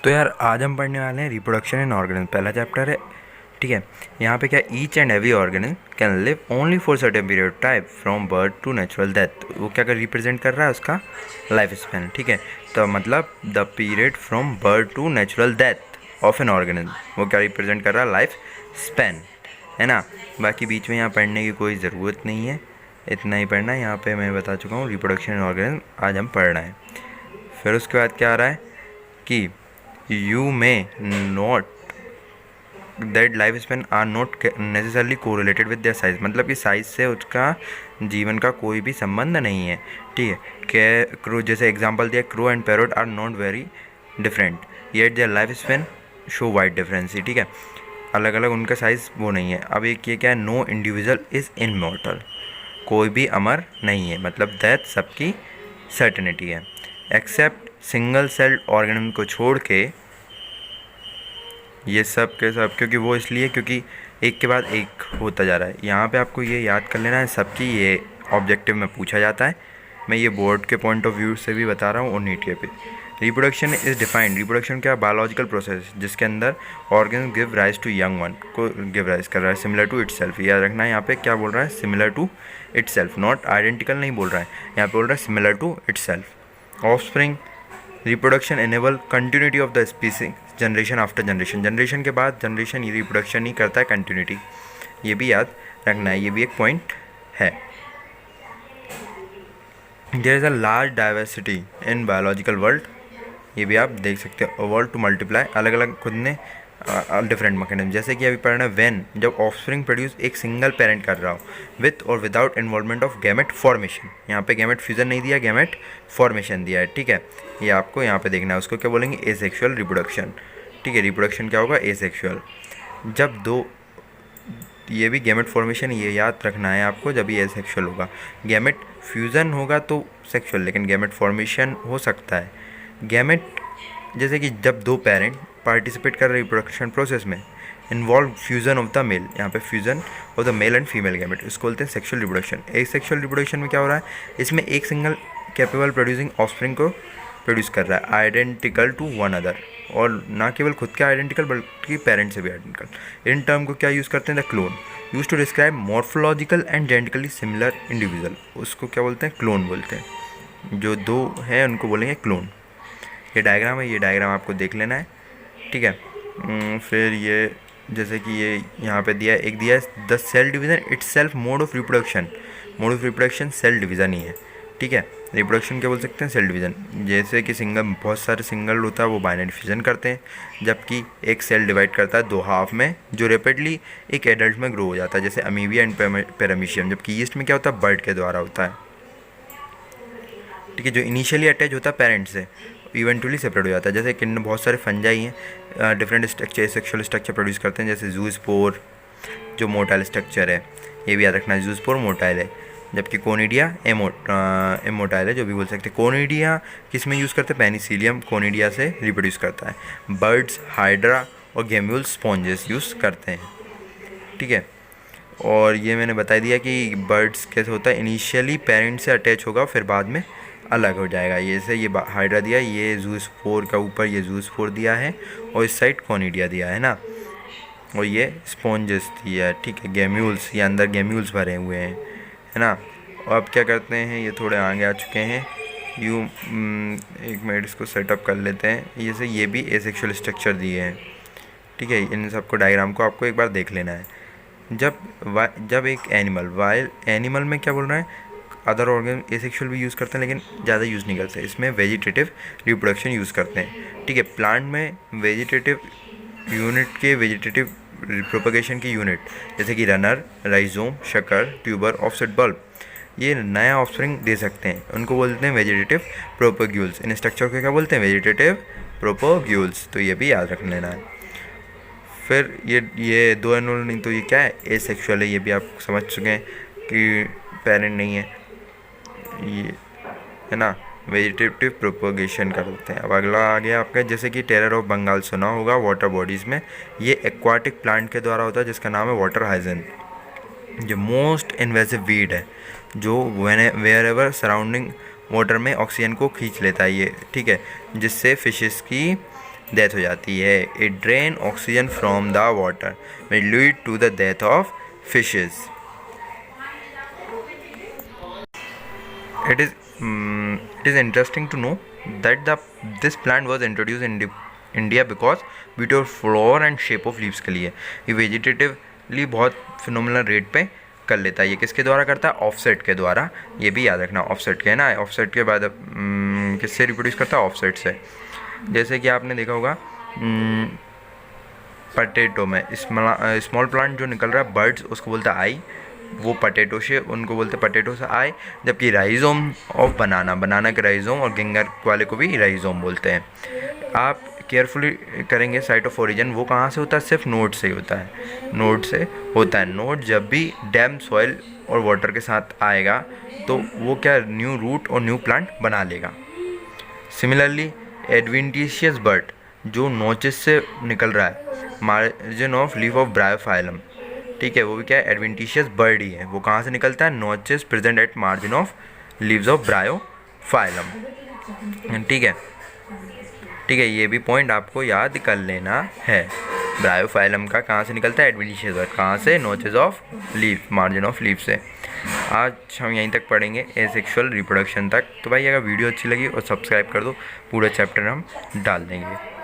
तो यार आज हम पढ़ने वाले हैं रिप्रोडक्शन इन ऑर्गेनिज्म, पहला चैप्टर है। ठीक है, यहाँ पे क्या each and every organism can live only for certain period of time from birth to natural death. वो क्या कर रिप्रेजेंट कर रहा है उसका लाइफ स्पैन। ठीक है, तो मतलब the period from birth to natural death of an organism, वो क्या रिप्रेजेंट कर रहा है लाइफ स्पैन, है ना। बाकी बीच में यहाँ पढ़ने की कोई ज़रूरत नहीं है, इतना ही पढ़ना है। यहाँ पे मैं बता चुका हूँ रिप्रोडक्शन इन ऑर्गेनिज्म आज हम पढ़ रहे हैं। फिर उसके बाद क्या आ रहा है कि you may not that life span are not necessarily correlated with their size, मतलब कि साइज से उसका जीवन का कोई भी संबंध नहीं है। ठीक है, के क्रू जैसे एग्जांपल दिया, crow and parrot are not very different yet their life span show wide difference. ठीक है, अलग अलग उनका साइज वो नहीं है। अब एक ये क्या है, नो इंडिविजुअल इज़ इनमॉर्टल, कोई भी अमर नहीं है, मतलब डेथ सबकी सर्टेनिटी है एक्सेप्ट सिंगल सेल्ड ऑर्गेनिज्म को छोड़ के। ये सब के सब क्योंकि वो इसलिए क्योंकि एक के बाद एक होता जा रहा है। यहाँ पे आपको ये याद कर लेना है, सबकी ये ऑब्जेक्टिव में पूछा जाता है। मैं ये बोर्ड के पॉइंट ऑफ व्यू से भी बता रहा हूँ और नीट के पे। रिप्रोडक्शन इज़ डिफाइंड, रिप्रोडक्शन क्या बायोलॉजिकल प्रोसेस जिसके अंदर organism give rise to young one, को गिव राइज कर रहा है सिमिलर टू इट सेल्फ। याद रखना है यहाँ पे क्या बोल रहा है, similar to itself, not identical नहीं बोल रहा है, यहाँ पे बोल रहा है similar to itself. Offspring reproduction enable continuity of the species generation after generation, generation के बाद जनरेशन ये रिप्रोडक्शन ही करता है कंटिन्यूटी, ये भी याद रखना है, ये भी एक पॉइंट है। There is a large diversity in biological world, ये भी आप देख सकते हो। वर्ल्ड टू मल्टीप्लाई, अलग अलग खुद ने डिफरेंट मैकेनिज्म, जैसे कि अभी पढ़ना है व्हेन, जब ऑफस्प्रिंग प्रोड्यूस एक सिंगल पेरेंट कर रहा हो विथ और without involvement of gamete formation. यहाँ पे गैमेट फ्यूजन नहीं दिया, गैमेट फॉर्मेशन दिया है। ठीक है, ये आपको यहाँ पे देखना है, उसको क्या बोलेंगे, एसेक्सुअल रिप्रोडक्शन। ठीक है, रिप्रोडक्शन क्या होगा, एसेक्सुअल। जब दो, ये भी गैमेट फॉर्मेशन ये याद रखना है आपको, जब ये एसेक्सुअल होगा। गैमेट फ्यूज़न होगा तो सेक्सुअल, लेकिन गैमेट फॉर्मेशन हो सकता है। गैमेट जैसे कि जब दो पेरेंट पार्टिसिपेट कर रहे रिप्रोडक्शन प्रोसेस में, involve fusion of the male, यहाँ पे fusion of the male and female gamete, इसको बोलते हैं सेक्सुअल रिप्रोडक्शन। एसेक्सुअल रिप्रोडक्शन में क्या हो रहा है, इसमें एक सिंगल कैपेबल प्रोड्यूसिंग ऑफस्प्रिंग को प्रोड्यूस कर रहा है आइडेंटिकल टू वन अदर, और ना केवल खुद के आइडेंटिकल बल्कि पेरेंट से भी आइडेंटिकल। इन टर्म को क्या यूज़ करते हैं, the clone, use to describe morphological and genetically similar individual, उसको क्या बोलते हैं, क्लोन बोलते हैं। जो दो हैं उनको बोलेंगे क्लोन। ये डायग्राम है, ये डायग्राम आपको देख लेना है। ठीक है, फिर ये जैसे कि ये यहाँ पे दिया है, एक दिया है the cell division itself mode of reproduction, mode of reproduction cell division ही है। ठीक है, रिप्रोडक्शन क्या बोल सकते हैं, सेल डिवीज़न। जैसे कि सिंगल, बहुत सारे सिंगल होता है वो बाइनरी फ्यूजन करते हैं, जबकि एक सेल डिवाइड करता है दो हाफ में, जो रैपिडली एक एडल्ट में ग्रो हो जाता है, जैसे अमीबिया एंड पैरामीशियम। जबकि ईस्ट में क्या होता है, बर्ड के द्वारा होता है। ठीक है, जो इनिशियली अटैच होता है पेरेंट से, इवेंचुअली सेपरेट हो जाता है। जैसे किन बहुत सारे फंजाई हैं, different structure, sexual structure produce करते हैं, जैसे जूस्पोर जो मोटाइल स्ट्रक्चर है, ये भी याद रखना है, जूस्पोर मोटाइल है, जबकि कोनिडिया इमोटाइल है, जो भी बोल सकते हैं। कोनिडिया किस में यूज़ करते हैं, पेनिसिलियम कोनिडिया से रिप्रोड्यूस करता है। बर्ड्स हाइड्रा और गेम्यूल स्पॉन्जेस यूज़ करते हैं। ठीक है, और ये मैंने बता दिया कि बर्ड्स कैसे होता है, इनिशियली पेरेंट से अटैच होगा, फिर बाद में अलग हो जाएगा। ये से ये हाइड्रा दिया, ये जूस्पोर का ऊपर ये जूस्पोर दिया है, और इस साइड कोनिडिया दिया है ना, और ये स्पॉन्जेस दिया है। ठीक है, गेम्यूल्स, ये अंदर गेम्यूल्स भरे हुए हैं, है ना। और अब क्या करते हैं, ये थोड़े आगे आ चुके हैं, एक मिनट इसको सेटअप कर लेते हैं। ये से ये भी एसेक्सुअल स्ट्रक्चर दिए हैं। ठीक है, इन सबको डायग्राम को आपको एक बार देख लेना है। जब एक वाइल्ड एनिमल में क्या बोल रहा है, अदर ऑर्गन एसेक्सुअल भी यूज़ करते हैं, लेकिन ज़्यादा यूज़ नहीं करते, इसमें वेजिटेटिव रिप्रोडक्शन यूज़ करते हैं। ठीक है, प्लांट में वेजिटेटिव यूनिट के वेजिटेटिव प्रोपगेशन की यूनिट, जैसे कि रनर, राइजोम, शकर, ट्यूबर, ऑफसेट बल्ब, ये नया ऑफस्प्रिंग दे सकते हैं, उनको बोलते हैं वेजिटेटिव प्रोपग्यूल्स। इन स्ट्रक्चर को क्या बोलते हैं, वेजिटेटिव प्रोपग्यूल्स। तो ये भी याद रख लेना है। फिर ये दो एनुअल नहीं तो ये क्या है, एसेक्सुअल है, ये भी आप समझ चुके हैं कि पेरेंट नहीं है, ये है ना, वेजिटेटिव प्रोपगेशन करते हैं। अब अगला आ गया आपका, जैसे कि टेरर ऑफ बंगाल सुना होगा वाटर बॉडीज़ में, ये एक्वाटिक प्लांट के द्वारा होता है, जिसका नाम है वाटर हाइजन, जो मोस्ट इन्वेसिव वीड है, जो वेयर एवर सराउंडिंग वाटर में ऑक्सीजन को खींच लेता है ये। ठीक है, जिससे फिशेस की डेथ हो जाती है। It drain oxygen from the water which lead to the death of fishes. It is interesting to know that this plant was introduced in India because beauty of flower and shape of leaves के लिए। ये vegetatively बहुत phenomenal rate पे कर लेता है। ये किसके द्वारा करता है? ऑफसेट के द्वारा। ये भी याद रखना, ऑफसेट के है ना। ऑफसेट के बाद किससे रिप्रोड्यूस करता है? ऑफसेट से। जैसे कि आपने देखा होगा पटेटो में स्मॉल प्लांट जो निकल रहा है बर्ड्स, उसको बोलता है आई। वो पटेटो से, उनको बोलते पटेटो से आए। जबकि राइजोम ऑफ बनाना के राइजोम और गिंगर वाले को भी राइजोम बोलते हैं। आप केयरफुली करेंगे साइट ऑफ ओरिजिन वो कहाँ से होता है? सिर्फ नोड से ही होता है, नोड से होता है। नोड जब भी डैम सॉइल और वाटर के साथ आएगा तो वो क्या न्यू रूट और न्यू प्लांट बना लेगा। सिमिलरली एडवेंटिशियस बर्ड जो नोचेस से निकल रहा है, margin of leaf of Bryophyllum, ठीक है, वो भी क्या है? एडवेंटिशियस बर्ड ही है। वो कहाँ से निकलता है? Notches present at margin of leaves of Bryophyllum. ठीक है, ठीक है, ये भी पॉइंट आपको याद कर लेना है। ब्रायोफाइलम का कहाँ से निकलता है? Adventitious bird. कहाँ से? Notches of leaf, margin of leaf से। आज हम यहीं तक पढ़ेंगे एसेक्सुअल रिप्रोडक्शन तक। तो भाई अगर वीडियो अच्छी लगी और सब्सक्राइब कर दो, पूरा चैप्टर हम डाल देंगे।